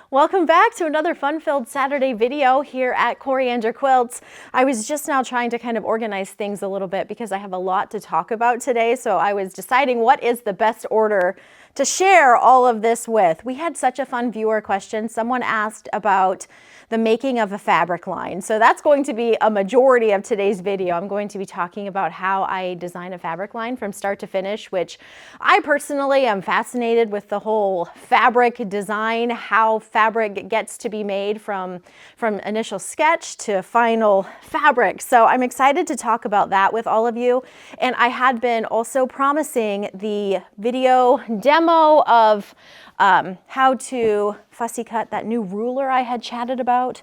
Welcome back to another fun-filled Saturday video here at Coriander Quilts. I was just now trying to kind of organize things a little bit because I have a lot to talk about today, so I was deciding what is the best order to share all of this with. We had such a fun viewer question. Someone asked about the making of a fabric line. So that's going to be a majority of today's video. I'm going to be talking about how I design a fabric line from start to finish, which I personally am fascinated with the whole fabric design, how fabric gets to be made from initial sketch to final fabric. So I'm excited to talk about that with all of you. And I had been also promising the video demo of how to fussy cut that new ruler I had chatted about.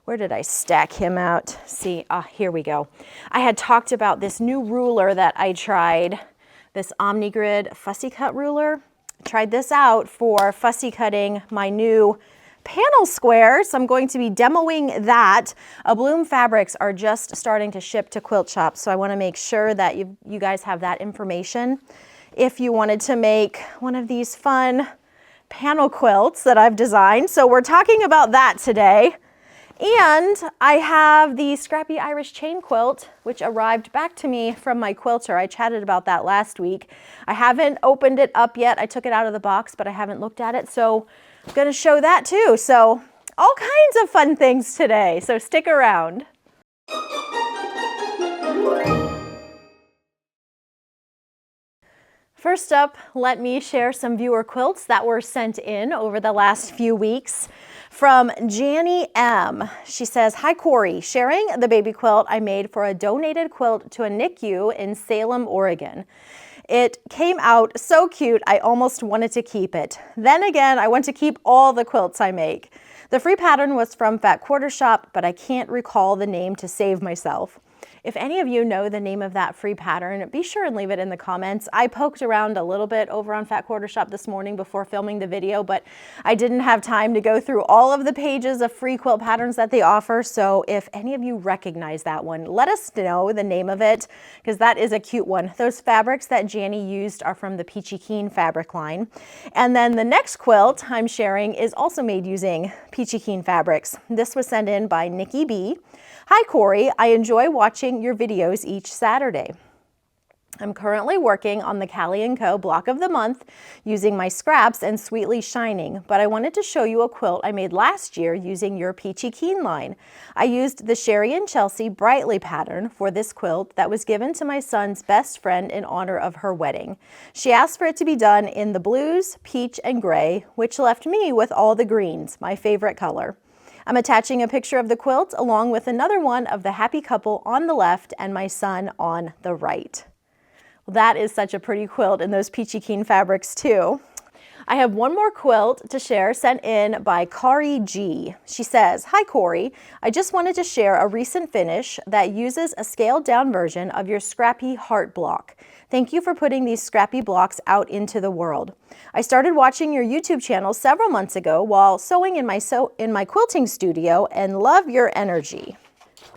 Where did I stack him out? See, here we go. I had talked about this new ruler that I tried, this Omnigrid fussy cut ruler. I tried this out for fussy cutting my new panel squares. So I'm going to be demoing that. Bloom fabrics are just starting to ship to quilt shops, so I want to make sure that you guys have that information. If you wanted to make one of these fun panel quilts that I've designed. So we're talking about that today. And I have the Scrappy Irish chain quilt, which arrived back to me from my quilter. I chatted about that last week. I haven't opened it up yet. I took it out of the box, but I haven't looked at it. So I'm going to show that too. So all kinds of fun things today. So stick around. First up, let me share some viewer quilts that were sent in over the last few weeks. From Janny M. She says, "Hi Cori, sharing the baby quilt I made for a donated quilt to a NICU in Salem, Oregon. It came out so cute, I almost wanted to keep it. Then again, I want to keep all the quilts I make. The free pattern was from Fat Quarter Shop, but I can't recall the name to save myself." If any of you know the name of that free pattern, be sure and leave it in the comments. I poked around a little bit over on Fat Quarter Shop this morning before filming the video, but I didn't have time to go through all of the pages of free quilt patterns that they offer. So if any of you recognize that one, let us know the name of it, because that is a cute one. Those fabrics that Janny used are from the Peachy Keen fabric line. And then the next quilt I'm sharing is also made using Peachy Keen fabrics. This was sent in by Nikki B. "Hi Cori, I enjoy watching your videos each Saturday. I'm currently working on the Callie & Co. block of the month using my scraps and Sweetly Shining, but I wanted to show you a quilt I made last year using your Peachy Keen line. I used the Sherry and Chelsea Brightly pattern for this quilt that was given to my son's best friend in honor of her wedding. She asked for it to be done in the blues, peach, and gray, which left me with all the greens, my favorite color. I'm attaching a picture of the quilt along with another one of the happy couple on the left and my son on the right." Well, that is such a pretty quilt in those Peachy Keen fabrics too. I have one more quilt to share sent in by Kari G. She says, "Hi Cori, I just wanted to share a recent finish that uses a scaled down version of your Scrappy Heart block. Thank you for putting these Scrappy blocks out into the world. I started watching your YouTube channel several months ago while sewing in my quilting studio and love your energy.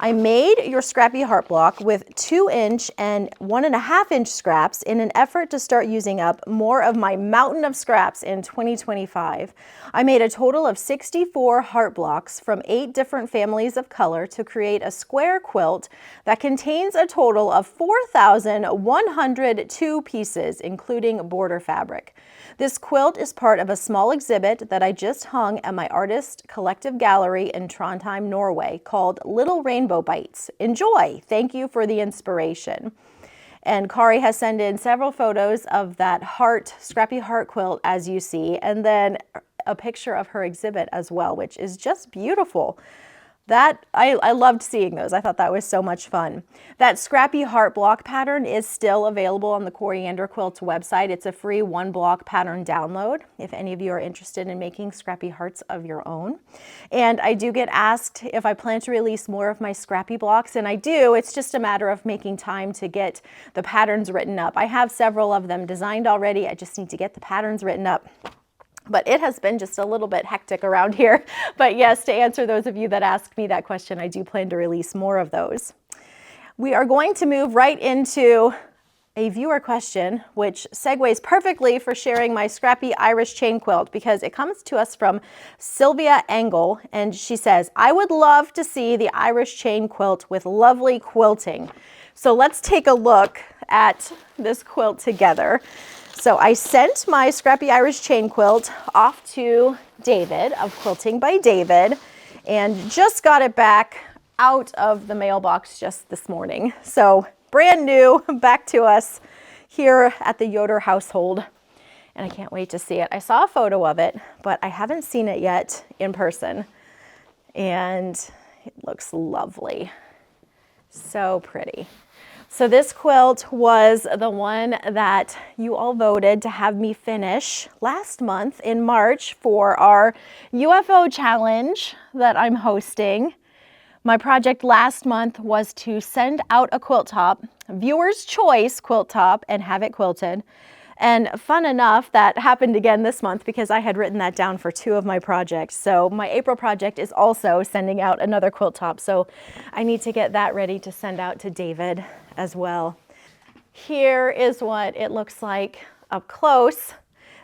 I made your Scrappy Heart block with 2-inch and 1.5-inch scraps in an effort to start using up more of my mountain of scraps in 2025. I made a total of 64 heart blocks from 8 different families of color to create a square quilt that contains a total of 4,102 pieces, including border fabric. This quilt is part of a small exhibit that I just hung at my artist collective gallery in Trondheim, Norway, called Little Rainbow Bites. Enjoy! Thank you for the inspiration." And Kari has sent in several photos of that Scrappy Heart quilt, as you see, and then a picture of her exhibit as well, which is just beautiful. I loved seeing those. I thought that was so much fun. That Scrappy Heart block pattern is still available on the Coriander Quilts website. It's a free 1-block pattern download if any of you are interested in making Scrappy Hearts of your own. And I do get asked if I plan to release more of my Scrappy blocks, and I do. It's just a matter of making time to get the patterns written up. I have several of them designed already. I just need to get the patterns written up. But it has been just a little bit hectic around here. But yes, to answer those of you that asked me that question, I do plan to release more of those. We are going to move right into a viewer question, which segues perfectly for sharing my Scrappy Irish chain quilt, because it comes to us from Sylvia Engel, and she says, I would love to see the Irish chain quilt with lovely quilting. So let's take a look at this quilt together. So I sent my Scrappy Irish chain quilt off to David of Quilting by David, and just got it back out of the mailbox just this morning. So brand new, back to us here at the Yoder household, and I can't wait to see it. I saw a photo of it, but I haven't seen it yet in person, and it looks lovely. So pretty. So this quilt was the one that you all voted to have me finish last month in March for our UFO challenge that I'm hosting. My project last month was to send out a quilt top, viewer's choice quilt top, and have it quilted. And fun enough, that happened again this month because I had written that down for 2 of my projects. So my April project is also sending out another quilt top. So I need to get that ready to send out to David as well. Here is what it looks like up close.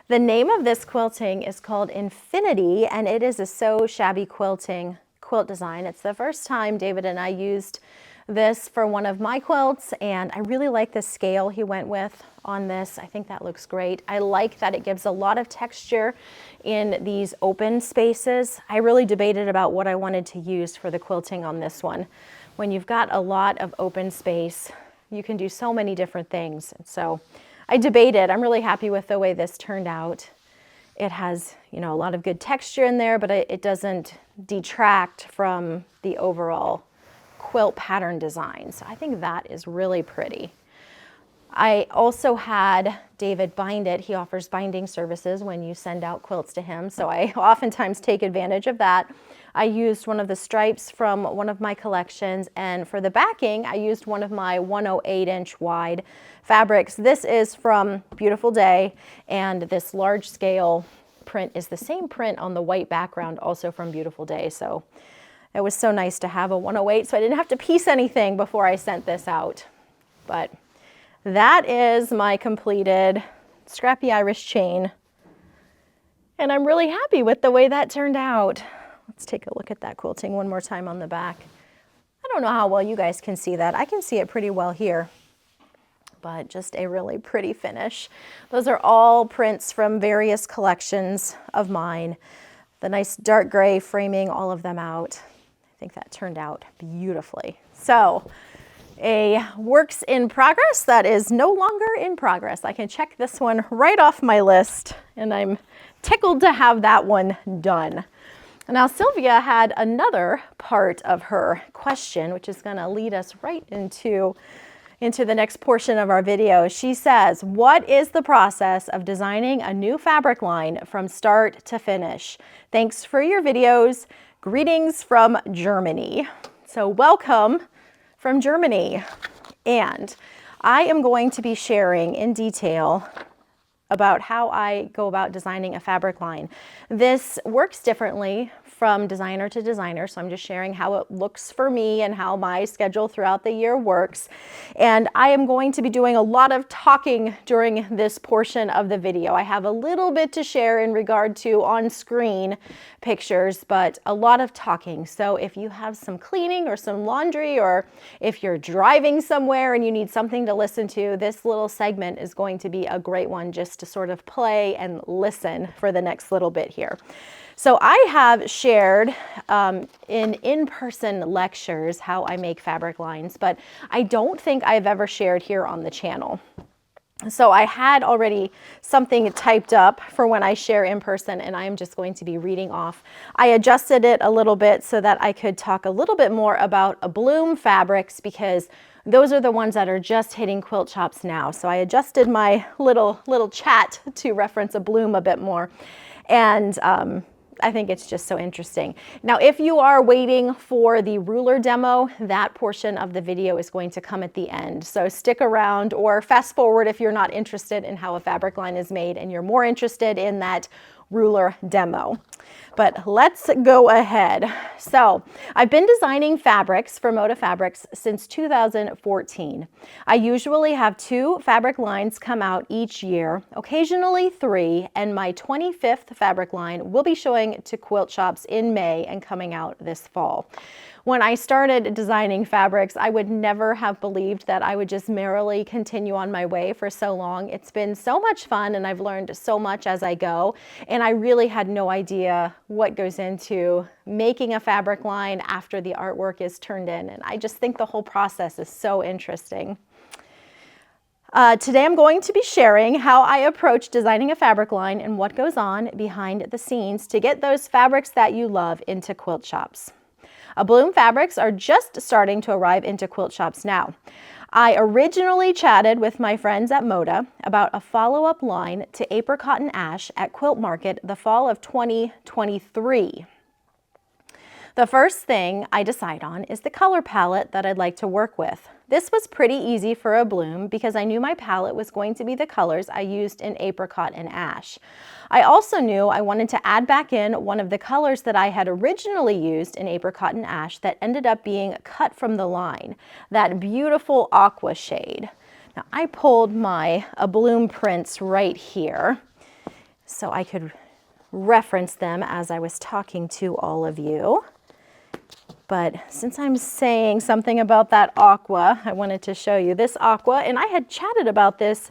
The name of this quilting is called Infinity, and it is a So Shabby Quilting quilt design. It's the first time David and I used this for one of my quilts, and I really like the scale he went with on this. I think that looks great. I like that it gives a lot of texture in these open spaces. I really debated about what I wanted to use for the quilting on this one. When you've got a lot of open space, you can do so many different things. And so I debated. I'm really happy with the way this turned out. It has, you know, a lot of good texture in there, but it doesn't detract from the overall quilt pattern design. So I think that is really pretty. I also had David bind it. He offers binding services when you send out quilts to him, so I oftentimes take advantage of that. I used one of the stripes from one of my collections, and for the backing, I used one of my 108-inch wide fabrics. This is from Beautiful Day, and this large scale print is the same print on the white background, also from Beautiful Day. So it was so nice to have a 108, so I didn't have to piece anything before I sent this out. But that is my completed Scrappy Irish chain, and I'm really happy with the way that turned out. Let's take a look at that quilting one more time on the back. I don't know how well you guys can see that. I can see it pretty well here, but just a really pretty finish. Those are all prints from various collections of mine. The nice dark gray framing all of them out. I think that turned out beautifully. So a works in progress that is no longer in progress. I can check this one right off my list, and I'm tickled to have that one done. Now, Sylvia had another part of her question, which is going to lead us right into the next portion of our video. She says, what is the process of designing a new fabric line from start to finish? Thanks for your videos. Greetings from Germany. So welcome from Germany. And I am going to be sharing in detail about how I go about designing a fabric line. This works differently from designer to designer, so I'm just sharing how it looks for me and how my schedule throughout the year works. And I am going to be doing a lot of talking during this portion of the video. I have a little bit to share in regard to on-screen pictures, but a lot of talking. So if you have some cleaning or some laundry, or if you're driving somewhere and you need something to listen to, this little segment is going to be a great one just to sort of play and listen for the next little bit here. So I have shared in in-person lectures how I make fabric lines, but I don't think I've ever shared here on the channel. So I had already something typed up for when I share in person, and I'm just going to be reading off. I adjusted it a little bit so that I could talk a little bit more about bloom fabrics, because those are the ones that are just hitting quilt shops now. So I adjusted my little chat to reference a bloom a bit more. And I think it's just so interesting. Now, if you are waiting for the ruler demo, that portion of the video is going to come at the end. So stick around, or fast forward if you're not interested in how a fabric line is made and you're more interested in that ruler demo. But let's go ahead. So I've been designing fabrics for Moda Fabrics since 2014. I usually have 2 fabric lines come out each year, occasionally 3, and my 25th fabric line will be showing to quilt shops in May and coming out this fall. When I started designing fabrics, I would never have believed that I would just merrily continue on my way for so long. It's been so much fun and I've learned so much as I go, and I really had no idea what goes into making a fabric line after the artwork is turned in, and I just think the whole process is so interesting. Today I'm going to be sharing how I approach designing a fabric line and what goes on behind the scenes to get those fabrics that you love into quilt shops. Bloom fabrics are just starting to arrive into quilt shops now. I originally chatted with my friends at Moda about a follow-up line to Apricot and Ash at Quilt Market the fall of 2023. The first thing I decide on is the color palette that I'd like to work with. This was pretty easy for a bloom because I knew my palette was going to be the colors I used in Apricot and Ash. I also knew I wanted to add back in one of the colors that I had originally used in Apricot and Ash that ended up being cut from the line, that beautiful aqua shade. Now I pulled my bloom prints right here so I could reference them as I was talking to all of you. But since I'm saying something about that aqua, I wanted to show you this aqua, and I had chatted about this,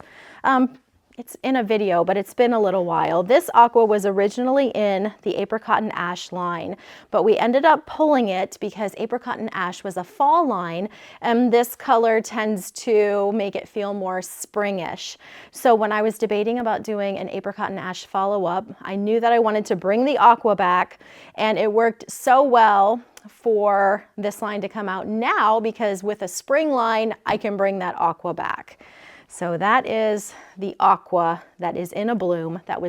it's in a video, but it's been a little while. This aqua was originally in the Apricot and Ash line, but we ended up pulling it because Apricot and Ash was a fall line, and this color tends to make it feel more springish. So when I was debating about doing an Apricot and Ash follow-up, I knew that I wanted to bring the aqua back, and it worked so well for this line to come out now because with a spring line, I can bring that aqua back. So that is the aqua that is in a bloom that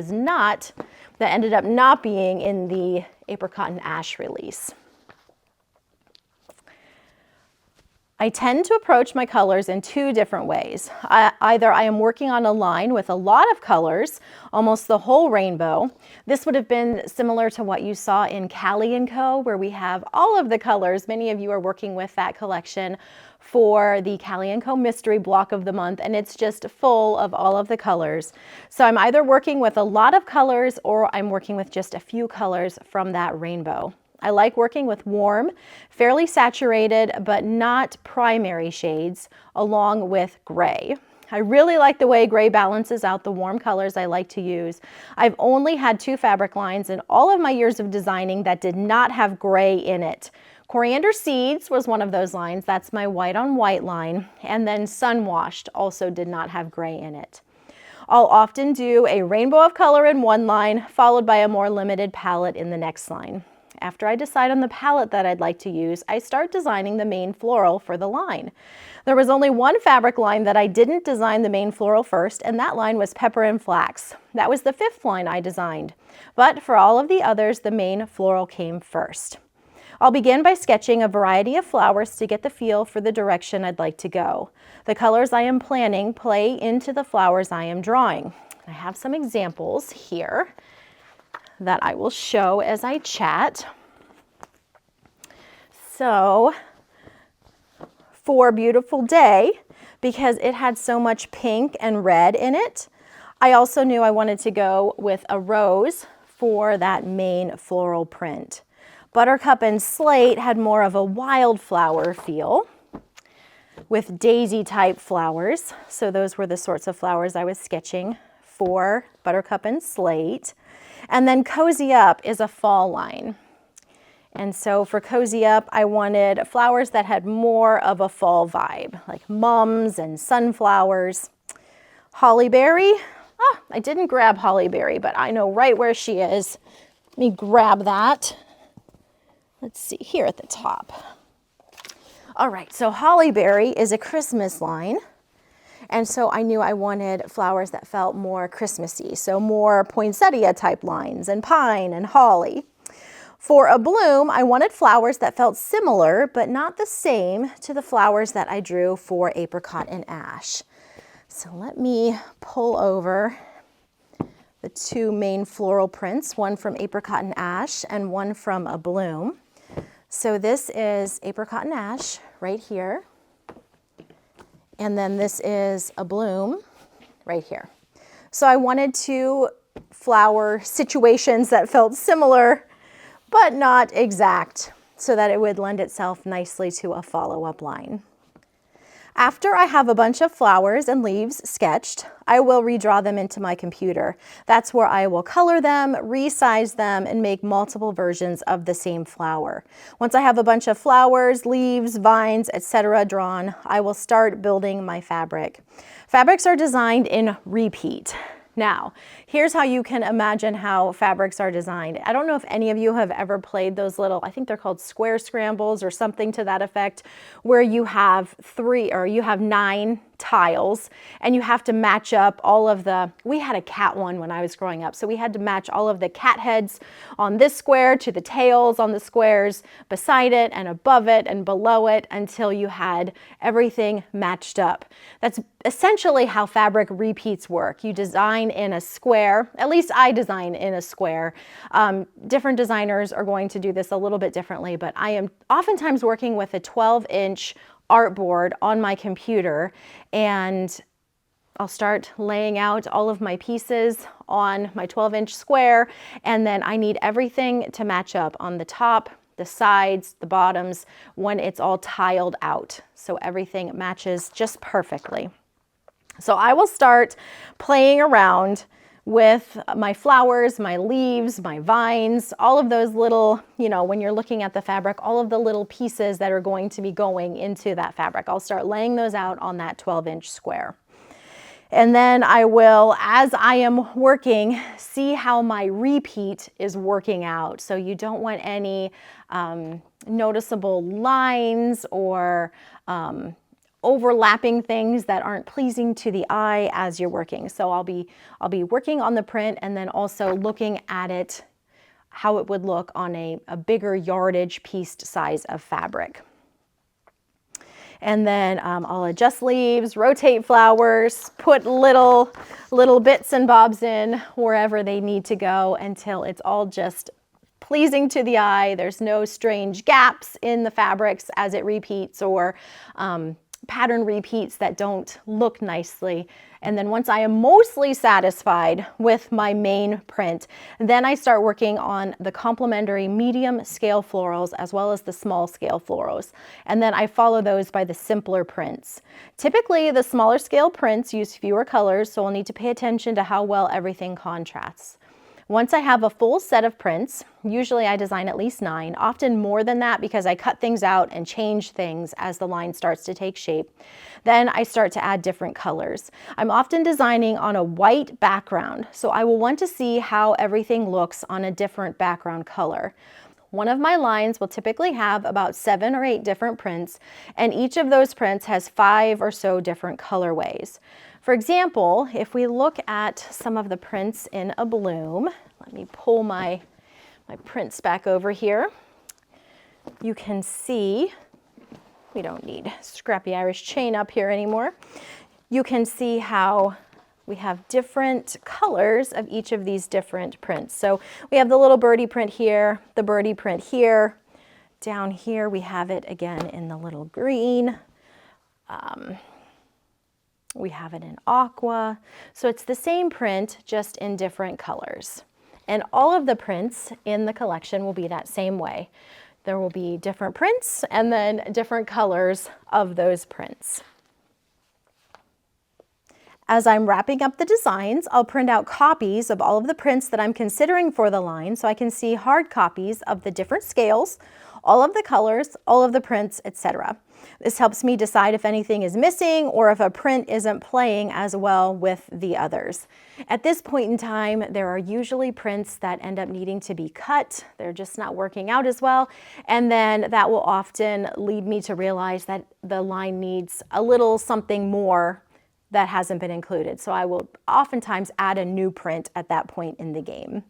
ended up not being in the Apricot and Ash release. I tend to approach my colors in 2 different ways. Either I am working on a line with a lot of colors, almost the whole rainbow. This would have been similar to what you saw in Callie & Co., where we have all of the colors. Many of you are working with that collection for the Callie & Co. Mystery Block of the Month, and it's just full of all of the colors. So I'm either working with a lot of colors or I'm working with just a few colors from that rainbow. I like working with warm, fairly saturated, but not primary shades, along with gray. I really like the way gray balances out the warm colors I like to use. I've only had 2 fabric lines in all of my years of designing that did not have gray in it. Coriander Seeds was one of those lines. That's my white on white line. And then Sunwashed also did not have gray in it. I'll often do a rainbow of color in one line, followed by a more limited palette in the next line. After I decide on the palette that I'd like to use, I start designing the main floral for the line. There was only one fabric line that I didn't design the main floral first, and that line was Pepper and Flax. That was the 5th line I designed. But for all of the others, the main floral came first. I'll begin by sketching a variety of flowers to get the feel for the direction I'd like to go. The colors I am planning play into the flowers I am drawing. I have some examples here that I will show as I chat. So for Beautiful Day, because it had so much pink and red in it, I also knew I wanted to go with a rose for that main floral print. Buttercup and Slate had more of a wildflower feel with daisy type flowers. So those were the sorts of flowers I was sketching for Buttercup and Slate. And then Cozy Up is a fall line. And so for Cozy Up, I wanted flowers that had more of a fall vibe, like mums and sunflowers. Hollyberry, I didn't grab Hollyberry, but I know right where she is. Let me grab that. Let's see, here at the top. All right, so Hollyberry is a Christmas line. And so I knew I wanted flowers that felt more Christmassy, so more poinsettia type lines and pine and holly. For a bloom, I wanted flowers that felt similar, but not the same to the flowers that I drew for Apricot and Ash. So let me pull over the two main floral prints, one from Apricot and Ash and one from A Bloom. So this is Apricot and Ash right here. And then this is A Bloom right here. So I wanted two flower situations that felt similar, but not exact, so that it would lend itself nicely to a follow-up line. After I have a bunch of flowers and leaves sketched, I will redraw them into my computer. That's where I will color them, resize them, and make multiple versions of the same flower. Once I have a bunch of flowers, leaves, vines, etc. drawn, I will start building my fabric. Fabrics are designed in repeat. Now, here's how you can imagine how fabrics are designed. I don't know if any of you have ever played those little, I think they're called square scrambles or something to that effect, where you have 9 tiles and you have to match up all of the, we had a cat one when I was growing up, so we had to match all of the cat heads on this square to the tails on the squares beside it and above it and below it until you had everything matched up. That's essentially how fabric repeats work. You design in a square, at least I design in a square. Different designers are going to do this a little bit differently, but I am oftentimes working with a 12-inch artboard on my computer, and I'll start laying out all of my pieces on my 12-inch square, and then I need everything to match up on the top, the sides, the bottoms, when it's all tiled out, so everything matches just perfectly. So I will start playing around with my flowers, my leaves, my vines, all of those little, when you're looking at the fabric, all of the little pieces that are going to be going into that fabric. I'll start laying those out on that 12-inch square. And then I will, as I am working, see how my repeat is working out. So you don't want any noticeable lines or overlapping things that aren't pleasing to the eye as you're working. So I'll be working on the print and then also looking at it, how it would look on a bigger yardage pieced size of fabric. And then I'll adjust leaves, rotate flowers, put little bits and bobs in wherever they need to go until it's all just pleasing to the eye. There's no strange gaps in the fabrics as it repeats or pattern repeats that don't look nicely. And then once I am mostly satisfied with my main print, then I start working on the complementary medium scale florals as well as the small scale florals. And then I follow those by the simpler prints. Typically, the smaller scale prints use fewer colors, so I'll need to pay attention to how well everything contrasts. Once I have a full set of prints, usually I design at least 9, often more than that because I cut things out and change things as the line starts to take shape. Then I start to add different colors. I'm often designing on a white background, so I will want to see how everything looks on a different background color. One of my lines will typically have about 7 or 8 different prints, and each of those prints has 5 or so different colorways. For example, if we look at some of the prints in A Bloom, let me pull my prints back over here. You can see, we don't need Scrappy Irish chain up here anymore. You can see how we have different colors of each of these different prints. So we have the little birdie print here, the birdie print here. Down here we have it again in the little green. We have it in aqua. So it's the same print, just in different colors. And all of the prints in the collection will be that same way. There will be different prints and then different colors of those prints. As I'm wrapping up the designs, I'll print out copies of all of the prints that I'm considering for the line so I can see hard copies of the different scales, all of the colors, all of the prints, etc. This helps me decide if anything is missing or if a print isn't playing as well with the others. At this point in time, there are usually prints that end up needing to be cut. They're just not working out as well. And then that will often lead me to realize that the line needs a little something more that hasn't been included. So I will oftentimes add a new print at that point in the game.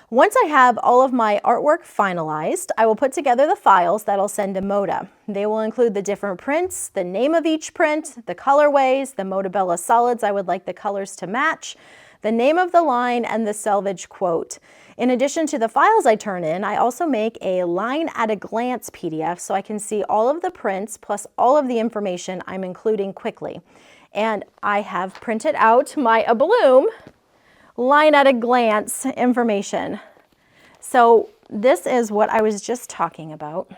Once I have all of my artwork finalized, I will put together the files that I'll send to Moda. They will include the different prints, the name of each print, the colorways, the Moda Bella solids I would like the colors to match, the name of the line, and the selvage quote. In addition to the files I turn in, I also make a line at a glance PDF so I can see all of the prints plus all of the information I'm including quickly. And I have printed out my A Bloom line at a glance information. So this is what I was just talking about.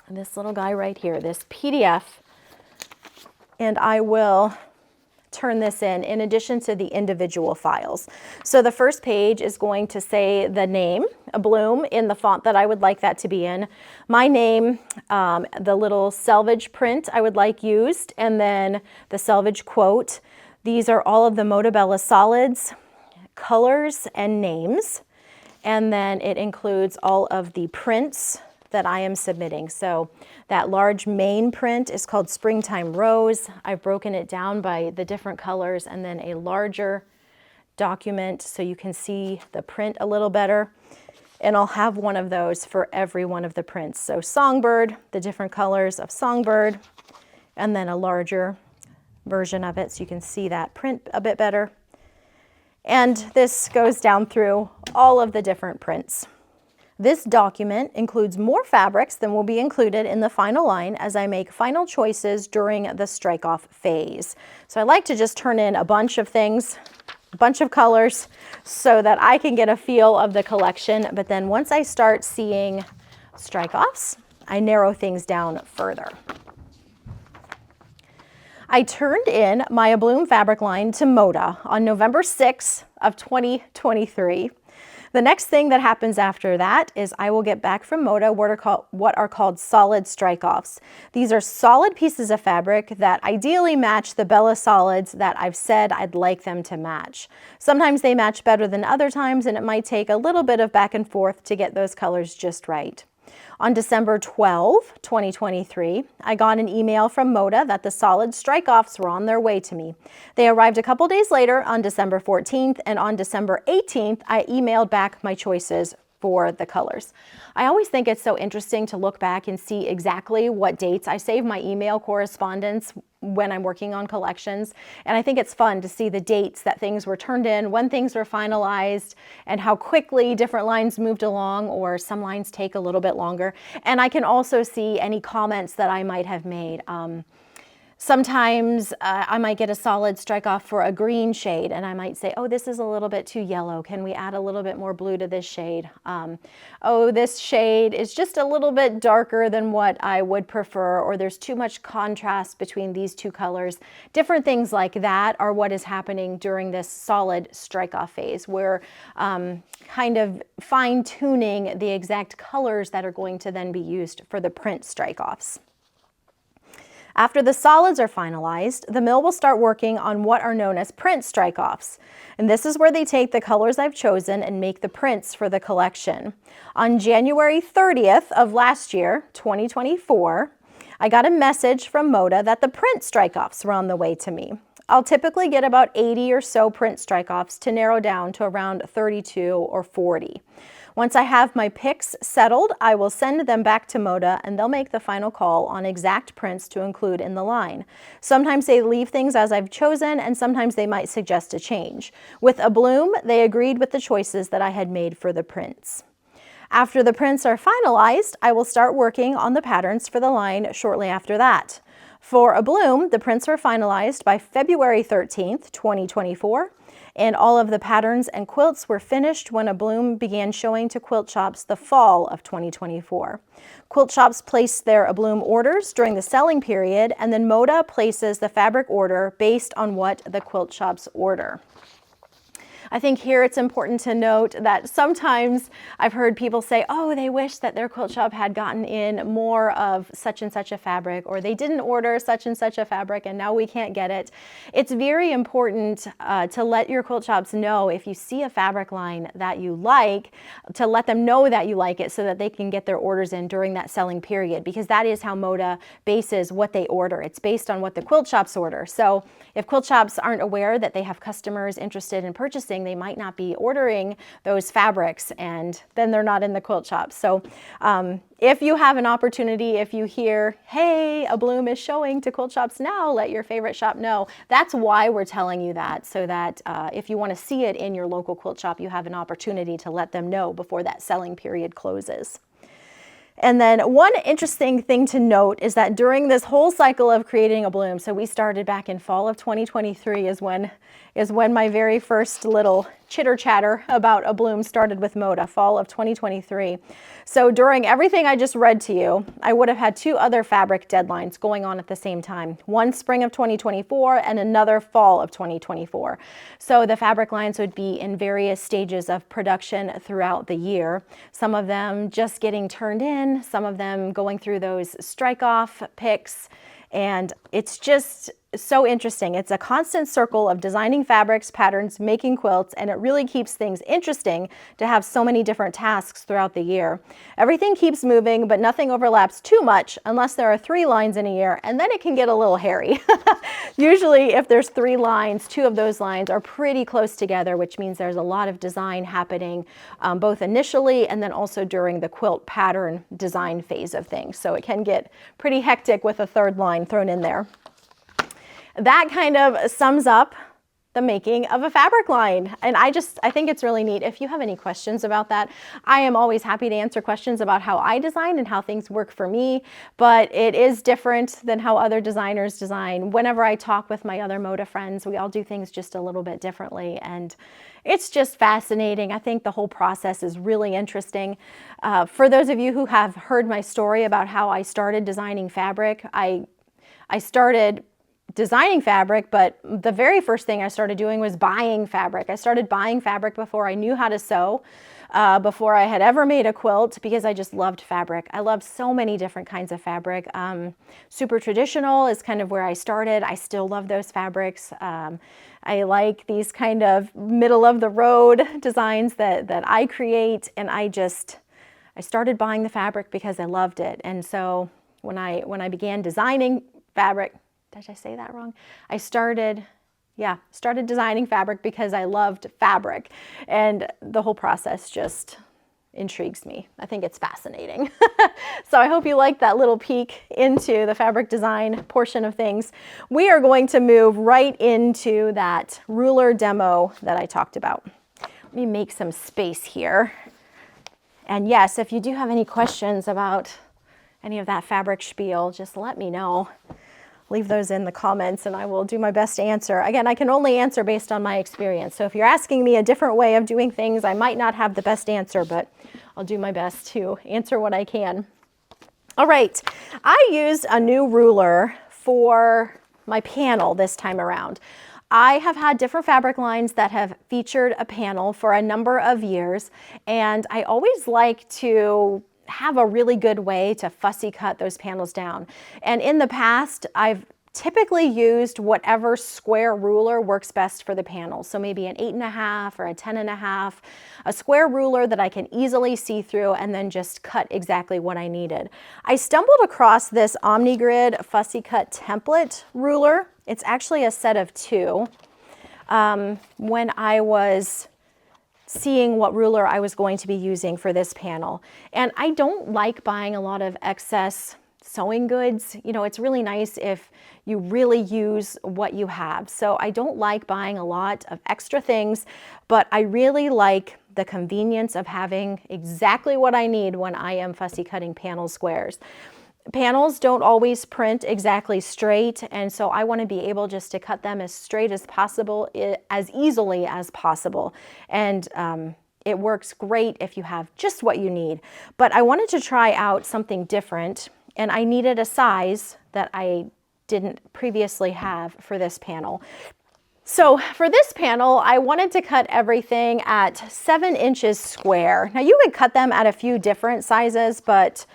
This little guy right here, this PDF, and I will turn this in addition to the individual files. So the first page is going to say the name, A Bloom, in the font that I would like that to be in. My name, the little selvage print I would like used, and then the selvage quote. These are all of the Motabella solids, colors, and names. And then it includes all of the prints that I am submitting. So that large main print is called Springtime Rose. I've broken it down by the different colors, and then a larger document so you can see the print a little better. And I'll have one of those for every one of the prints. So Songbird, the different colors of Songbird, and then a larger version of it so you can see that print a bit better. And this goes down through all of the different prints. This document includes more fabrics than will be included in the final line as I make final choices during the strike-off phase. So I like to just turn in a bunch of things, a bunch of colors, so that I can get a feel of the collection. But then once I start seeing strike-offs, I narrow things down further. I turned in my A Bloom fabric line to Moda on November 6th of 2023. The next thing that happens after that is I will get back from Moda what are called solid strike-offs. These are solid pieces of fabric that ideally match the Bella solids that I've said I'd like them to match. Sometimes they match better than other times, and it might take a little bit of back and forth to get those colors just right. On December 12, 2023, I got an email from Moda that the solid strike-offs were on their way to me. They arrived a couple days later on December 14th, and on December 18th, I emailed back my choices for the colors. I always think it's so interesting to look back and see exactly what dates. I save my email correspondence when I'm working on collections, and I think it's fun to see the dates that things were turned in, when things were finalized, and how quickly different lines moved along, or some lines take a little bit longer. And I can also see any comments that I might have made. Sometimes I might get a solid strike off for a green shade, and I might say, oh, this is a little bit too yellow. Can we add a little bit more blue to this shade? Oh, this shade is just a little bit darker than what I would prefer, or there's too much contrast between these two colors. Different things like that are what is happening during this solid strike off phase. We're kind of fine-tuning the exact colors that are going to then be used for the print strike offs. After the solids are finalized, the mill will start working on what are known as print strike-offs. And this is where they take the colors I've chosen and make the prints for the collection. On January 30th of last year, 2024, I got a message from Moda that the print strike-offs were on the way to me. I'll typically get about 80 or so print strike-offs to narrow down to around 32 or 40. Once I have my picks settled, I will send them back to Moda, and they'll make the final call on exact prints to include in the line. Sometimes they leave things as I've chosen, and sometimes they might suggest a change. With A Bloom, they agreed with the choices that I had made for the prints. After the prints are finalized, I will start working on the patterns for the line shortly after that. For A Bloom, the prints were finalized by February 13th, 2024. And all of the patterns and quilts were finished when A Bloom began showing to quilt shops the fall of 2024. Quilt shops placed their A Bloom orders during the selling period, and then Moda places the fabric order based on what the quilt shops order. I think here it's important to note that sometimes I've heard people say, oh, they wish that their quilt shop had gotten in more of such and such a fabric, or they didn't order such and such a fabric and now we can't get it. It's very important to let your quilt shops know if you see a fabric line that you like, to let them know that you like it so that they can get their orders in during that selling period, because that is how Moda bases what they order. It's based on what the quilt shops order. So if quilt shops aren't aware that they have customers interested in purchasing guessing they might not be ordering those fabrics, and then they're not in the quilt shop. So if you have an opportunity, if you hear, hey, a bloom is showing to quilt shops now, let your favorite shop know. That's why we're telling you that, so that if you want to see it in your local quilt shop, you have an opportunity to let them know before that selling period closes. And then one interesting thing to note is that during this whole cycle of creating a bloom, so we started back in fall of 2023 is when my very first little chitter chatter about a bloom started with Moda, fall of 2023. So during everything I just read to you, I would have had 2 other fabric deadlines going on at the same time. One spring of 2024 and another fall of 2024. So the fabric lines would be in various stages of production throughout the year. Some of them just getting turned in, some of them going through those strike off picks. And it's just so interesting. It's a constant circle of designing fabrics, patterns, making quilts, and it really keeps things interesting to have so many different tasks throughout the year. Everything keeps moving, but nothing overlaps too much unless there are 3 lines in a year, and then it can get a little hairy. Usually if there's 3 lines, 2 of those lines are pretty close together, which means there's a lot of design happening both initially and then also during the quilt pattern design phase of things. So it can get pretty hectic with a 3rd line thrown in there. That kind of sums up the making of a fabric line. And I think it's really neat. If you have any questions about that, I am always happy to answer questions about how I design and how things work for me, but it is different than how other designers design. Whenever I talk with my other Moda friends, we all do things just a little bit differently, and it's just fascinating. I think the whole process is really interesting. For those of you who have heard my story about how I started designing fabric, I started designing fabric, but the very first thing I started doing was buying fabric. I started buying fabric before I knew how to sew, before I had ever made a quilt, because I just loved fabric. I love so many different kinds of fabric. Super traditional is kind of where I started. I still love those fabrics. I like these kind of middle of the road designs that I create, and I started buying the fabric because I loved it. And so when I began designing fabric, did I say that wrong? I started designing fabric because I loved fabric, and the whole process just intrigues me. I think it's fascinating. So I hope you liked that little peek into the fabric design portion of things. We are going to move right into that ruler demo that I talked about. Let me make some space here. And yes, if you do have any questions about any of that fabric spiel, just let me know. Leave those in the comments and I will do my best to answer. Again, I can only answer based on my experience. So if you're asking me a different way of doing things, I might not have the best answer, but I'll do my best to answer what I can. All right, I used a new ruler for my panel this time around. I have had different fabric lines that have featured a panel for a number of years, and I always like to have a really good way to fussy cut those panels down. And in the past, I've typically used whatever square ruler works best for the panel. So maybe an 8.5 or a 10.5, a square ruler that I can easily see through and then just cut exactly what I needed. I stumbled across this Omnigrid fussy cut template ruler. It's actually a set of 2. When I was seeing what ruler I was going to be using for this panel. And I don't like buying a lot of excess sewing goods. You know, it's really nice if you really use what you have. So I don't like buying a lot of extra things, but I really like the convenience of having exactly what I need when I am fussy cutting panel squares. Panels don't always print exactly straight, and so I want to be able just to cut them as straight as possible, as easily as possible. And it works great if you have just what you need. But I wanted to try out something different, and I needed a size that I didn't previously have for this panel. So for this panel, I wanted to cut everything at 7 inches square. Now you could cut them at a few different sizes, but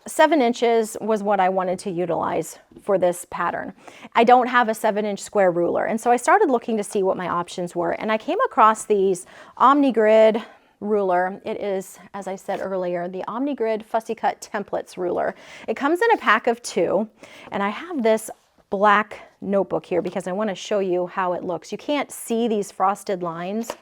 7 inches was what I wanted to utilize for this pattern. I don't have a 7-inch square ruler, and so I started looking to see what my options were, and I came across these Omnigrid ruler. It is, as I said earlier, the Omnigrid Fussy Cut Templates ruler. It comes in a pack of 2, and I have this black notebook here because I want to show you how it looks. You can't see these frosted lines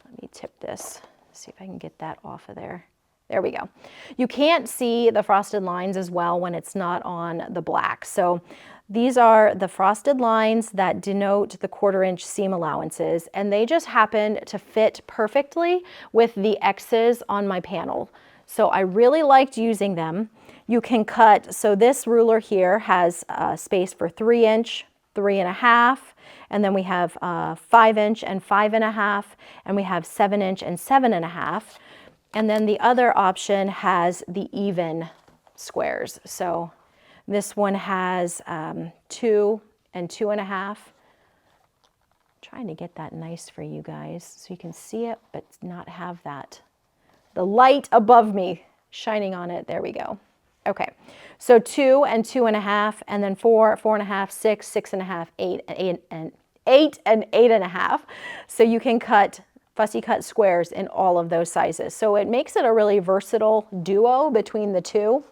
Let me tip this, see if I can get that off of there. There we go. You can't see the frosted lines as well when it's not on the black. So these are the frosted lines that denote the 1/4 inch seam allowances, and they just happen to fit perfectly with the X's on my panel. So I really liked using them. You can cut, so this ruler here has space for 3 inch, 3.5, and then we have 5 inch and 5.5, and we have 7 inch and 7.5. And then the other option has the even squares. So this one has 2 and 2.5. Trying to get that nice for you guys so you can see it, but not have that, the light above me shining on it. There we go. Okay, so 2 and 2.5, and then 4, 4.5, 6, 6.5, 8, and 8.5. So you can cut fussy cut squares in all of those sizes. So it makes it a really versatile duo between the two.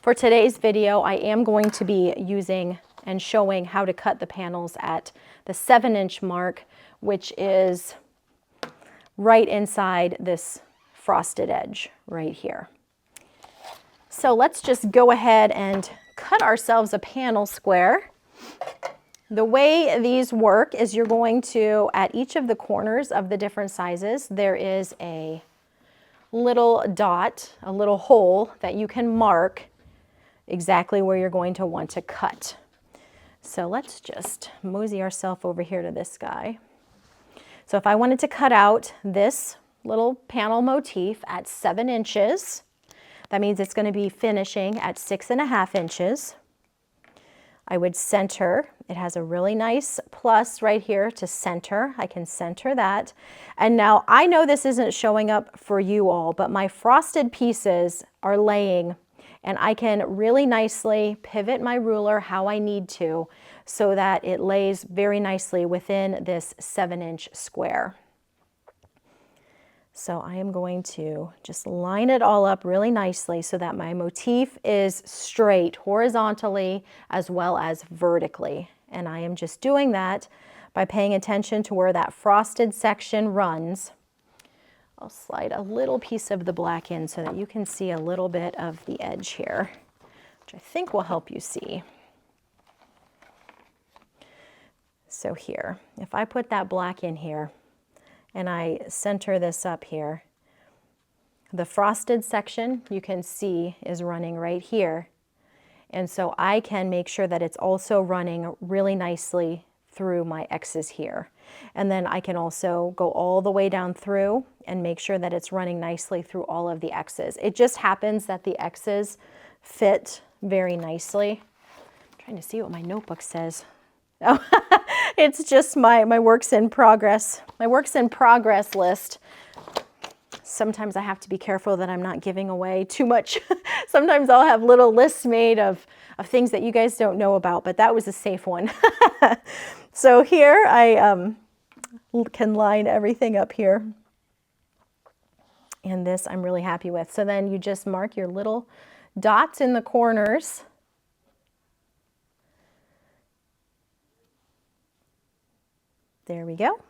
For today's video, I am going to be using and showing how to cut the panels at the 7 inch mark, which is right inside this frosted edge right here. So let's just go ahead and cut ourselves a panel square. The way these work is you're going to, at each of the corners of the different sizes, there is a little dot, a little hole that you can mark exactly where you're going to want to cut. So let's just mosey ourselves over here to this guy. So if I wanted to cut out this little panel motif at 7 inches, that means it's going to be finishing at 6.5 inches. I would center. It has a really nice plus right here to center. I can center that. And now I know this isn't showing up for you all, but my frosted pieces are laying, and I can really nicely pivot my ruler how I need to so that it lays very nicely within this 7 inch square. So I am going to just line it all up really nicely so that my motif is straight horizontally as well as vertically. And I am just doing that by paying attention to where that frosted section runs. I'll slide a little piece of the black in so that you can see a little bit of the edge here, which I think will help you see. So here, if I put that black in here, and I center this up here, the frosted section you can see is running right here. And so I can make sure that it's also running really nicely through my X's here. And then I can also go all the way down through and make sure that it's running nicely through all of the X's. It just happens that the X's fit very nicely. I'm trying to see what my notebook says. Oh, it's just my works in progress list. Sometimes I have to be careful that I'm not giving away too much. Sometimes I'll have little lists made of things that you guys don't know about, but that was a safe one. So here I can line everything up here. And this I'm really happy with. So then you just mark your little dots in the corners. There we go.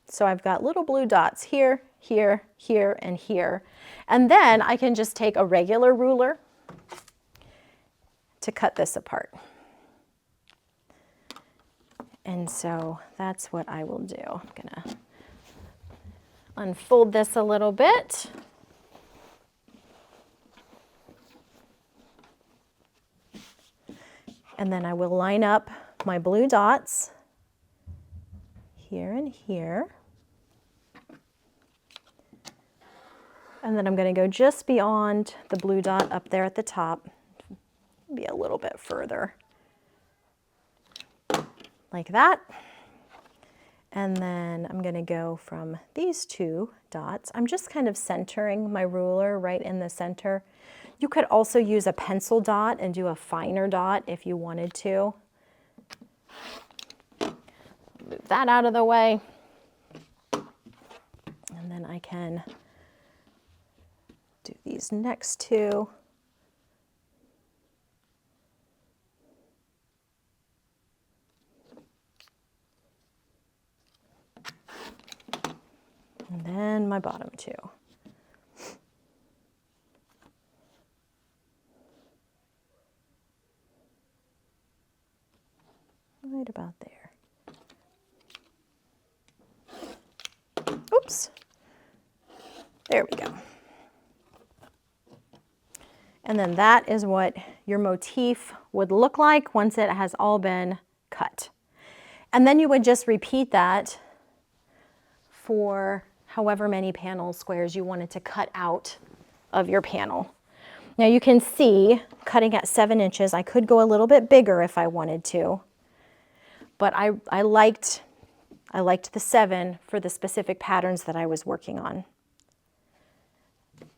So I've got little blue dots here, here, here, and here. And then I can just take a regular ruler to cut this apart. And so that's what I will do. I'm gonna unfold this a little bit. And then I will line up my blue dots here and here. And then I'm going to go just beyond the blue dot up there at the top, be a little bit further, like that. And then I'm going to go from these two dots. I'm just kind of centering my ruler right in the center. You could also use a pencil dot and do a finer dot if you wanted to. Move that out of the way. And then I can do these next two. too. Right about there. Oops. There we go. And then that is what your motif would look like once it has all been cut. And then you would just repeat that for however many panel squares you wanted to cut out of your panel. Now you can see, cutting at 7 inches, I could go a little bit bigger if I wanted to, but I liked the 7 for the specific patterns that I was working on.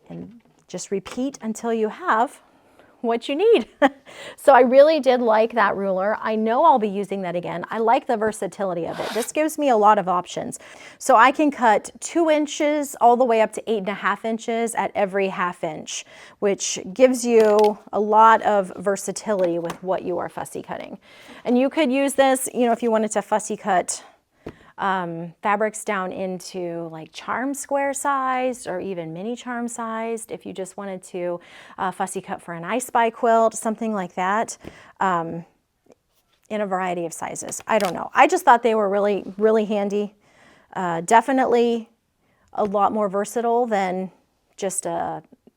And just repeat until you have what you need. So I really did like that ruler. I know I'll be using that again. I like the versatility of it. This gives me a lot of options. So I can cut 2 inches all the way up to 8.5 inches at every 1/2 inch, which gives you a lot of versatility with what you are fussy cutting. And you could use this, you know, if you wanted to fussy cut fabrics down into like charm square sized or even mini charm sized, if you just wanted to fussy cut for an I Spy quilt, something like that, in a variety of sizes. I don't know. I just thought they were really, really handy. Definitely a lot more versatile than just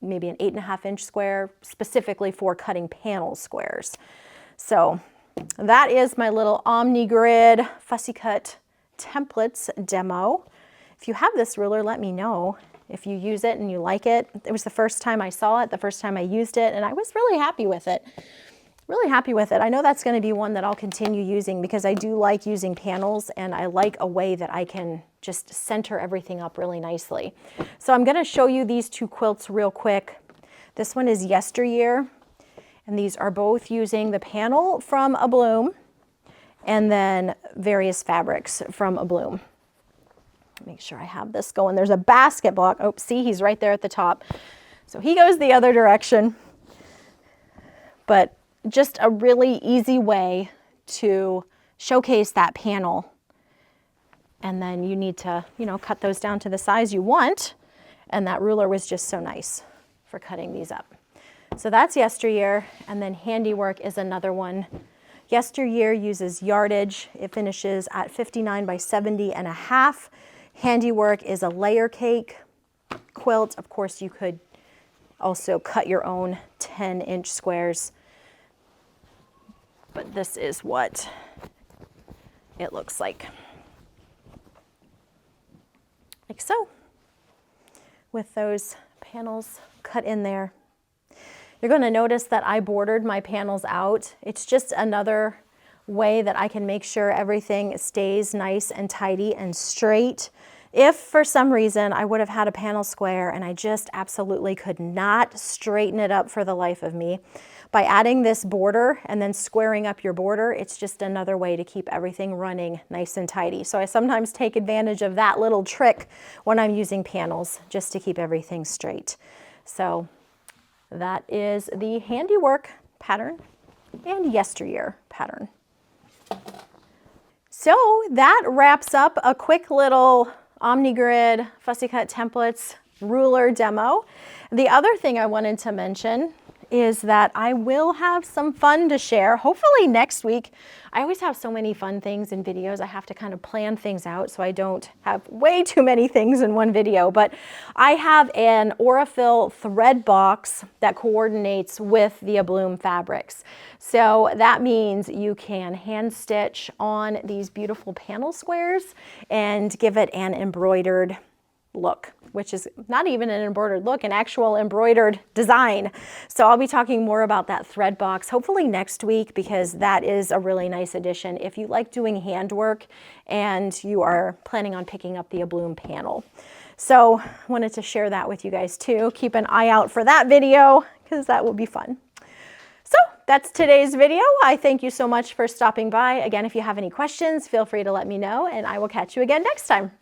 maybe an 8.5 inch square specifically for cutting panel squares. So that is my little Omnigrid fussy cut templates demo. If you have this ruler, let me know if you use it and you like it. It was the first time I saw it, the first time I used it, and I was really happy with it. Really happy with it. I know that's going to be one that I'll continue using because I do like using panels and I like a way that I can just center everything up really nicely. So I'm going to show you these 2 quilts real quick. This one is Yesteryear, and these are both using the panel from A Bloom and then various fabrics from A Bloom. Make sure I have this going. There's a basket block. Oh, see, he's right there at the top. So he goes the other direction. But just a really easy way to showcase that panel. And then you need to, you know, cut those down to the size you want. And that ruler was just so nice for cutting these up. So that's Yesteryear. And then Handiwork is another one. Yesteryear uses yardage. It finishes at 59 by 70.5. Handiwork is a layer cake quilt. Of course, you could also cut your own 10-inch squares. But this is what it looks like. Like so, with those panels cut in there. You're going to notice that I bordered my panels out. It's just another way that I can make sure everything stays nice and tidy and straight. If for some reason I would have had a panel square and I just absolutely could not straighten it up for the life of me, by adding this border and then squaring up your border, it's just another way to keep everything running nice and tidy. So I sometimes take advantage of that little trick when I'm using panels just to keep everything straight. So that is the Handiwork pattern and Yesteryear pattern. So that wraps up a quick little Omnigrid Fussy Cut Templates ruler demo. The other thing I wanted to mention is that I will have some fun to share, hopefully next week. I always have so many fun things in videos. I have to kind of plan things out so I don't have way too many things in one video. But I have an Aurifil thread box that coordinates with the A Bloom fabrics. So that means you can hand stitch on these beautiful panel squares and give it an embroidered look, which is not even an embroidered look, an actual embroidered design. So I'll be talking more about that thread box hopefully next week, because that is a really nice addition if you like doing handwork and you are planning on picking up the A Bloom panel. So wanted to share that with you guys too. Keep an eye out for that video because that will be fun. So that's today's video. I thank you so much for stopping by. Again, if you have any questions, feel free to let me know and I will catch you again next time.